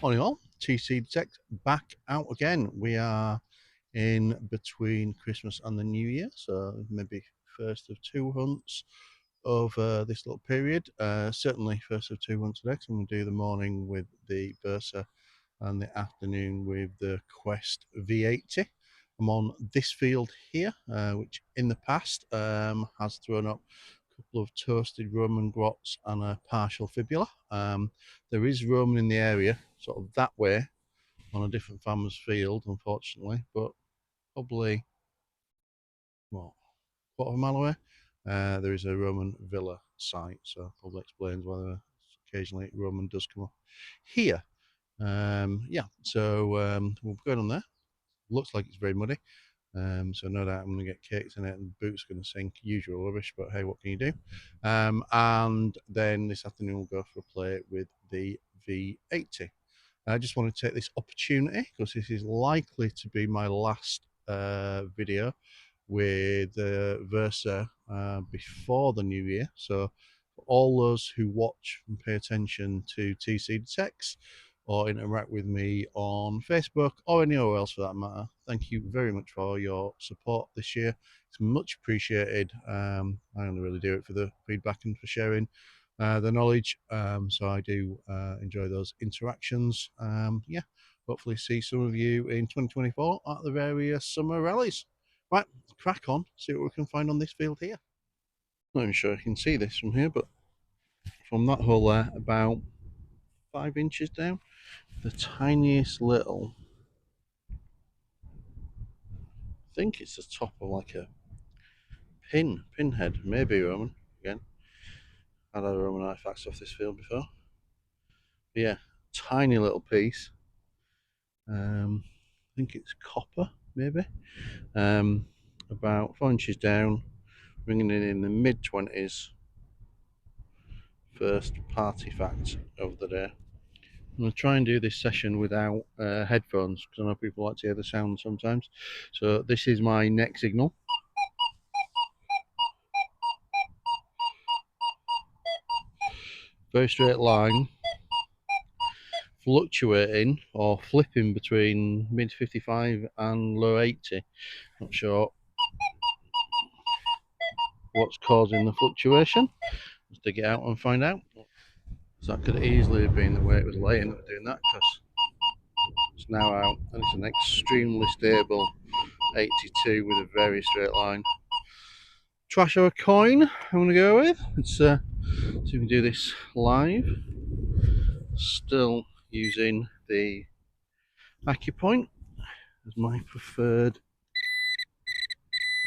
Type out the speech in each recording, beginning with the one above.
Morning all, tcDetects back out again. We are in between Christmas and the New Year, so maybe first of two hunts over this little period. Certainly first of two hunts today, so I'm going to do the morning with the Versa and the afternoon with the Quest V80. I'm on this field here, which in the past has thrown up a couple of toasted Roman grots and a partial fibula. There is Roman in the area, sort of that way, on a different farmer's field, unfortunately, but probably, what, quarter of a mile away, there is a Roman villa site, so probably explains why occasionally Roman does come up here. Yeah, so we're going on there. Looks like it's very muddy, so no doubt I'm going to get cakes in it and the boot's going to sink. Usual rubbish, but hey, what can you do? And then this afternoon we'll go for a play with the V80. I just want to take this opportunity, because this is likely to be my last video with Versa before the new year. So for all those who watch and pay attention to tcDetects or interact with me on Facebook or anywhere else for that matter, thank you very much for your support this year. It's much appreciated. I only really do it for the feedback and for sharing the knowledge, so I do enjoy those interactions. Yeah, hopefully see some of you in 2024 at the various summer rallies. Right, crack on, see what we can find on this field here. Not even sure I can see this from here, but from that hole there, about 5 inches down, the tiniest little, I think it's the top of like a pinhead, maybe Roman again. I've had a Roman artifacts off this field before. But yeah, tiny little piece. I think it's copper, maybe. About 4 inches down, bringing it in the mid 20s. First party fact of the day. I'm going to try and do this session without headphones, because I know people like to hear the sound sometimes. So this is my neck signal. Very straight line, fluctuating or flipping between mid 55 and low 80. Not sure what's causing the fluctuation. Let's dig it out and find out. So that could easily have been the way it was laying that we're doing that, because it's now out and it's an extremely stable 82 with a very straight line. Trash or a coin, I'm going to go with. Let's see if we can do this live. Still using the acupoint as my preferred.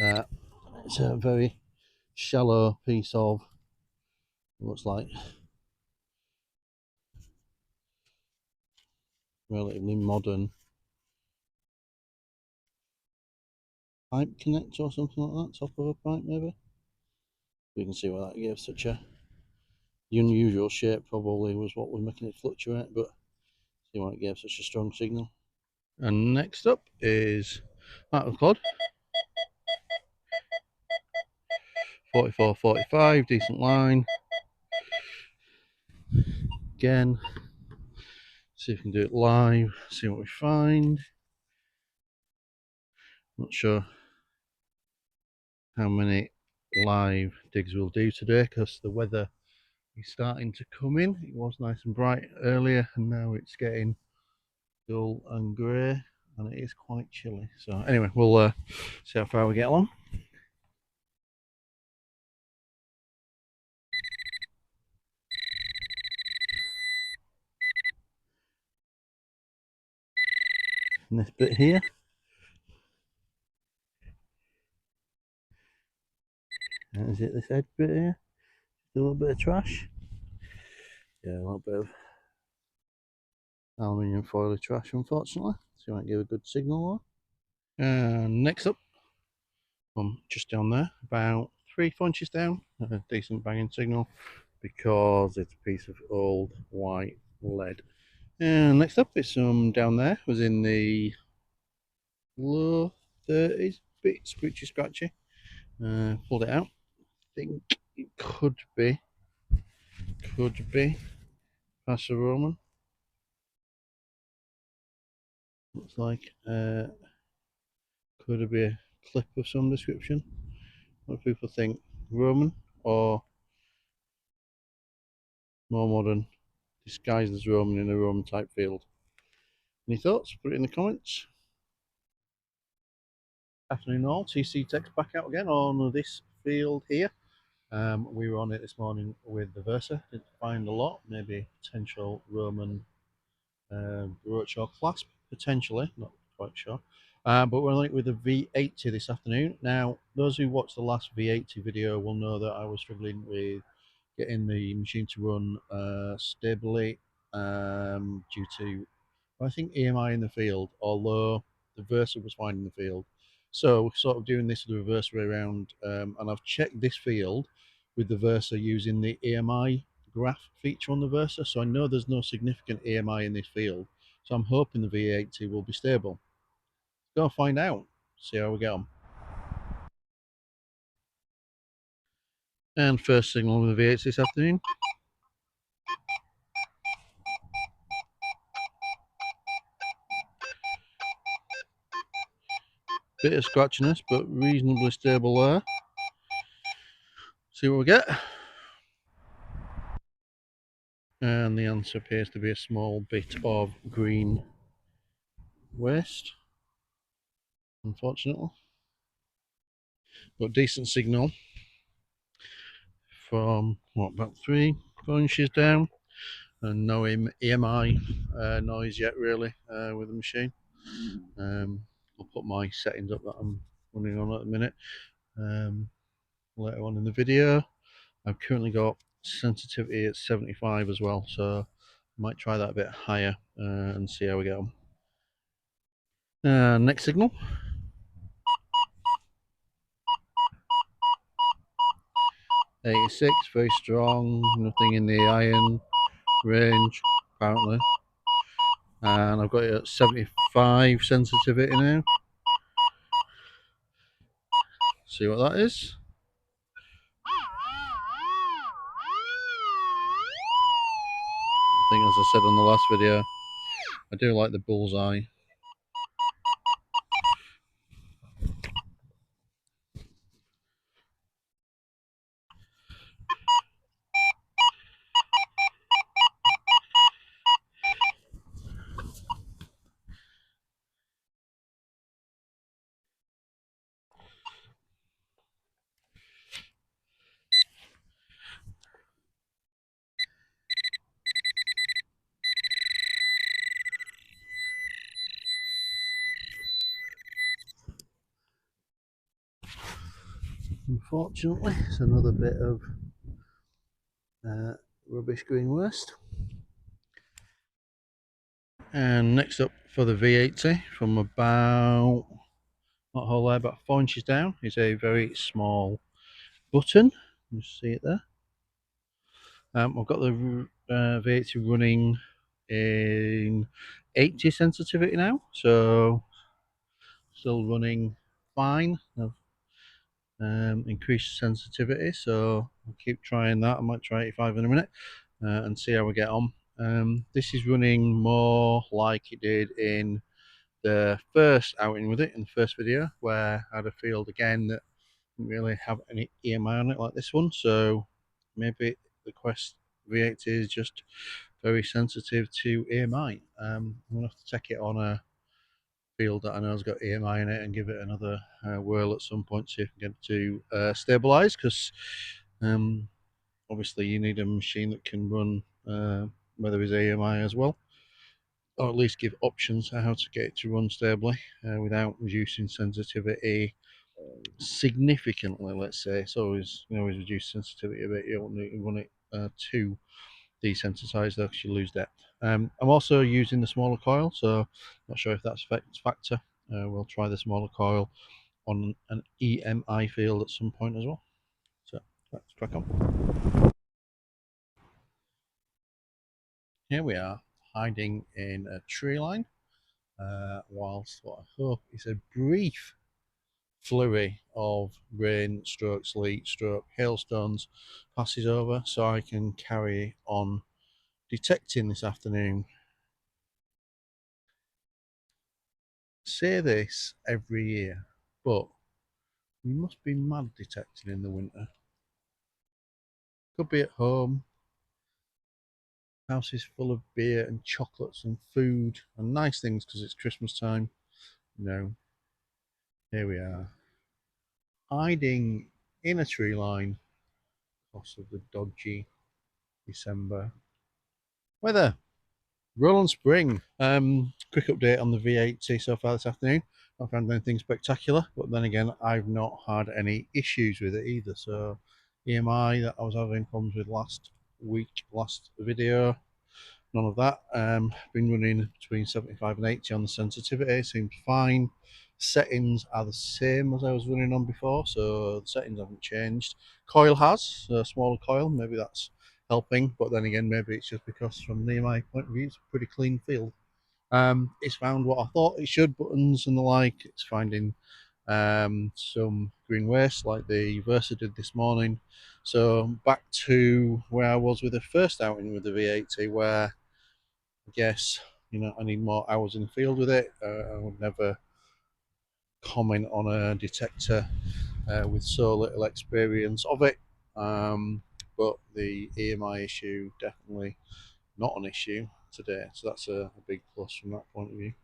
It's a very shallow piece of, looks like, relatively modern pipe connector or something like that, top of a pipe maybe. We can see why that gave such a, the unusual shape probably was what was making it fluctuate, but see why it gave such a strong signal. And next up is that was called 44-45, decent line. Again, see if we can do it live, see what we find. Not sure how many live digs we'll do today, because the weather is starting to come in. It was nice and bright earlier and now it's getting dull and grey and it is quite chilly. So anyway, we'll see how far we get along. And this bit here, and is it this edge bit here? A little bit of trash. Yeah, a little bit of aluminium foily trash, unfortunately. So you might give a good signal there. And next up, just down there, about 3-4 inches down, a decent banging signal, because it's a piece of old white lead. And next up is some down there, was in the low 30s, bit scratchy scratchy. Pulled it out. I think it could be Pastor Roman. Looks like could it be a clip of some description? What do people think? Roman or more modern, disguised as Roman in a Roman type field? Any thoughts? Put it in the comments. Afternoon all, tcDetects back out again on this field here. We were on it this morning with the Versa. Didn't find a lot, maybe potential Roman brooch or clasp, potentially, not quite sure. But we're on it with the V80 this afternoon. Now, those who watched the last V80 video will know that I was struggling with getting the machine to run stably due to, I think, EMI in the field, although the Versa was fine in the field. So we're sort of doing this the reverse way around, and I've checked this field with the Versa using the EMI graph feature on the Versa, so I know there's no significant EMI in this field. So I'm hoping the V80 will be stable. Go find out, see how we get on. And first signal with the V8 this afternoon. Bit of scratchiness, but reasonably stable there. See what we get. And the answer appears to be a small bit of green waste, unfortunately. But decent signal from, what, about 3-4 inches down. And no EMI noise yet, really, with the machine. I'll put my settings up that I'm running on at the minute later on in the video. I've currently got sensitivity at 75 as well, so I might try that a bit higher and see how we get on. Next signal. 86, very strong, nothing in the iron range apparently. And I've got it at 75 sensitivity now. See what that is. I think, as I said on the last video, I do like the bullseye. Unfortunately, it's another bit of rubbish green waste. And next up for the V80, from about, not whole there, about 4 inches down, is a very small button. You see it there. I've got the V80 running in 80 sensitivity now, so still running fine. I've increased sensitivity, so I'll keep trying that. I might try 85 in a minute and see how we get on. This is running more like it did in the first outing with it, in the first video, where I had a field again that didn't really have any EMI on it like this one, so maybe the Quest V80 is just very sensitive to EMI. I'm going to have to take it on a field that I know has got EMI in it and give it another whirl at some point, see if I can get it to stabilise, because obviously you need a machine that can run where there is EMI as well, or at least give options on how to get it to run stably without reducing sensitivity significantly, let's say. So always, you know, always reduce sensitivity a bit. You don't need to run it too desensitized though, because you lose depth. I'm also using the smaller coil, so not sure if that's a factor. We'll try the smaller coil on an EMI field at some point as well. So let's crack on. Here we are, hiding in a tree line, whilst what I hope is a brief flurry of rain stroke sleet stroke hailstones passes over, so I can carry on detecting this afternoon. say this every year, but we must be mad detecting in the winter. Could be at home. House is full of beer and chocolates and food and nice things because it's Christmas time. No, here we are, hiding in a tree line because of the dodgy December weather. Roland Spring. Quick update on the V80 so far this afternoon. Not found anything spectacular, but then again, I've not had any issues with it either. So EMI that I was having problems with last week, last video, none of that. Been running between 75 and 80 on the sensitivity, seems fine. Settings are the same as I was running on before, so the settings haven't changed. Coil has a smaller coil, maybe that's helping, but then again, maybe it's just because from the EMI point of view, it's a pretty clean field. It's found what I thought it should, buttons and the like. It's finding some green waste like the Versa did this morning. So back to where I was with the first outing with the V80, where I guess, you know, I need more hours in the field with it. I would never comment on a detector with so little experience of it. But the EMI issue, definitely not an issue today. So that's a big plus from that point of view.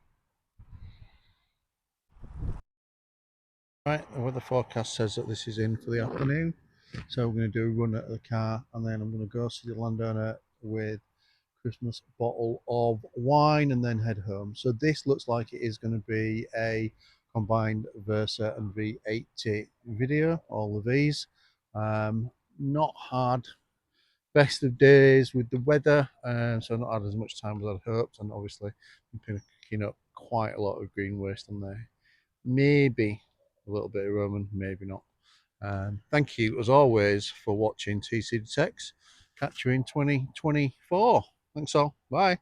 Right, the weather forecast says that this is in for the afternoon. So we're going to do a run at the car and then I'm going to go see the landowner with Christmas bottle of wine and then head home. So this looks like it is going to be a combined Versa and V80 video, all of these. Not had best of days with the weather, so not had as much time as I'd hoped, and obviously been picking up quite a lot of green waste on there. Maybe a little bit of Roman, maybe not. Thank you as always for watching tcDetects. Catch you in 2024. Thanks all. Bye.